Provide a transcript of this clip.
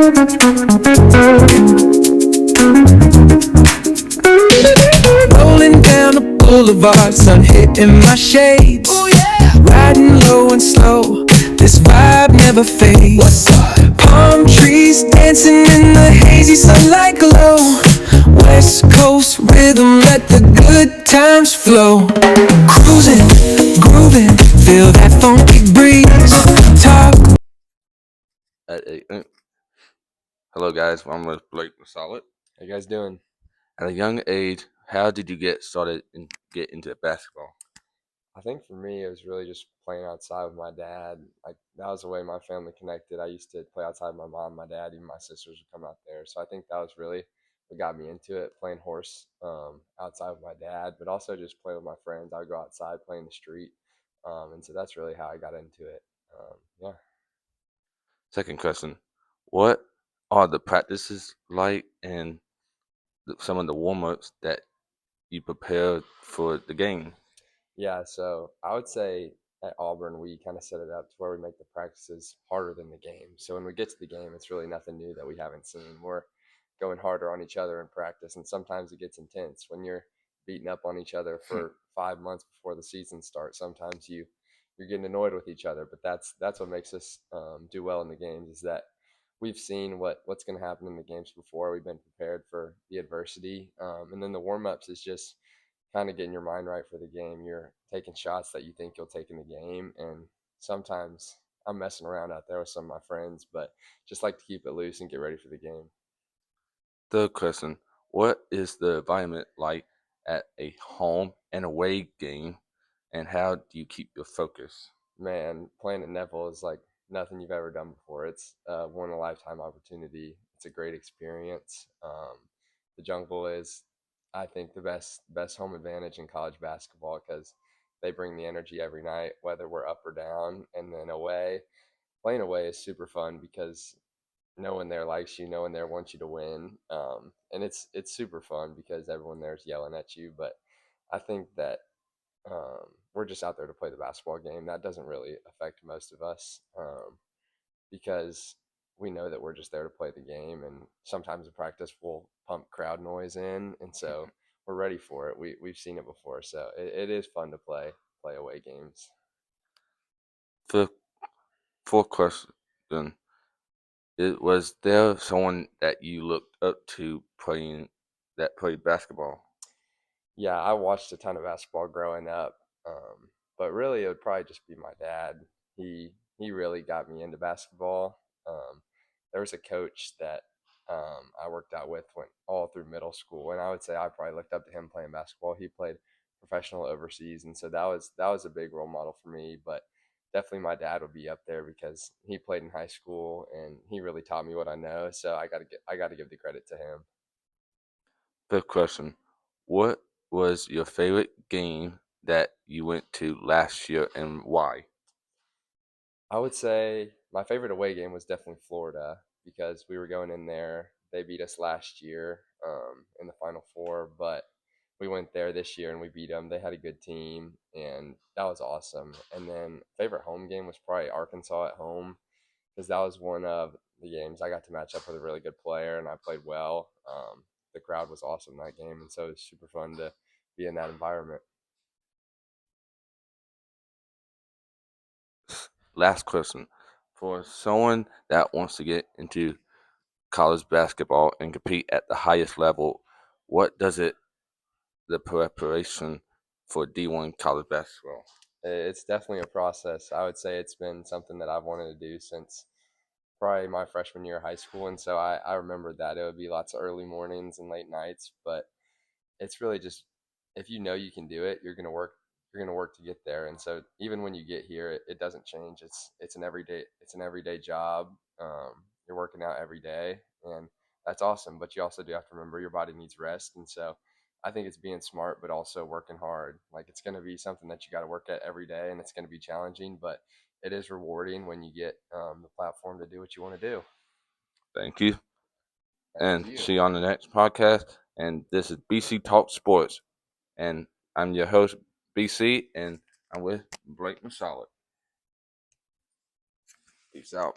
Rolling down the boulevard, sun hitting my shades. Riding low and slow, this vibe never fades. Palm trees dancing in the hazy sunlight glow. West Coast rhythm, let the good times flow. Cruising, grooving, feel that funky breeze. Talk. Hello, guys. I'm with Blake Solid. How you guys doing? At a young age, how did you get started and get into basketball? I think for me, it was really just playing outside with my dad. Like that was the way my family connected. I used to play outside with my mom, my dad, even my sisters would come out there. So I think that was really what got me into it, playing horse outside with my dad, but also just play with my friends. I would go outside, play in the street, and so that's really how I got into it. Yeah. Second question: what are the practices like and some of the warm-ups that you prepare for the game? Yeah, so I would say at Auburn, we kind of set it up to where we make the practices harder than the game. So when we get to the game, it's really nothing new that we haven't seen. We're going harder on each other in practice, and sometimes it gets intense when you're beating up on each other for 5 months before the season starts. Sometimes you're getting annoyed with each other, but that's what makes us do well in the games is that we've seen what's going to happen in the games before. We've been prepared for the adversity, and then the warm ups is just kind of getting your mind right for the game. You're taking shots that you think you'll take in the game, and sometimes I'm messing around out there with some of my friends, but just like to keep it loose and get ready for the game. Third question: what is the environment like at a home and away game, and how do you keep your focus? Man, playing at Neville is like nothing you've ever done before. It's one in a lifetime opportunity. It's a great experience. The jungle is, I think, the best home advantage in college basketball because they bring the energy every night, whether we're up or down. And then away, playing away is super fun because no one there likes you, no one there wants you to win, and it's super fun because everyone there's yelling at you. But I think that we're just out there to play the basketball game. That doesn't really affect most of us because we know that we're just there to play the game. And sometimes in practice, we'll pump crowd noise in, and so we're ready for it. We've seen it before, so it is fun to play away games. Fifth, fourth question: was there someone that you looked up to played basketball? Yeah, I watched a ton of basketball growing up, but really it would probably just be my dad. He really got me into basketball. There was a coach that I worked out with went all through middle school, and I would say I probably looked up to him playing basketball. He played professional overseas, and so that was a big role model for me. But definitely my dad would be up there because he played in high school and he really taught me what I know. So I got to give the credit to him. Fifth question: what was your favorite game that you went to last year and why? I would say my favorite away game was definitely Florida because we were going in there. They beat us last year in the Final Four, but we went there this year and we beat them. They had a good team, and that was awesome. And then favorite home game was probably Arkansas at home because that was one of the games I got to match up with a really good player, and I played well. The crowd was awesome that game, and so it was super fun to be in that environment. Last question: for someone that wants to get into college basketball and compete at the highest level, what does it the preparation for D1 college basketball? It's definitely a process. I would say it's been something that I've wanted to do since probably my freshman year of high school, and so I remember that it would be lots of early mornings and late nights, but it's really just if you know you can do it, you're gonna work to get there. And so even when you get here, it doesn't change. It's an everyday job. You're working out every day, and that's awesome. But you also do have to remember your body needs rest, and so I think it's being smart, but also working hard. Like it's gonna be something that you got to work at every day, and it's gonna be challenging, but it is rewarding when you get the platform to do what you want to do. Thank you, Thank and you. see you on the next podcast. And this is BC Talk Sports, and I'm your host BC, and I'm with Blake Masalit. Peace out.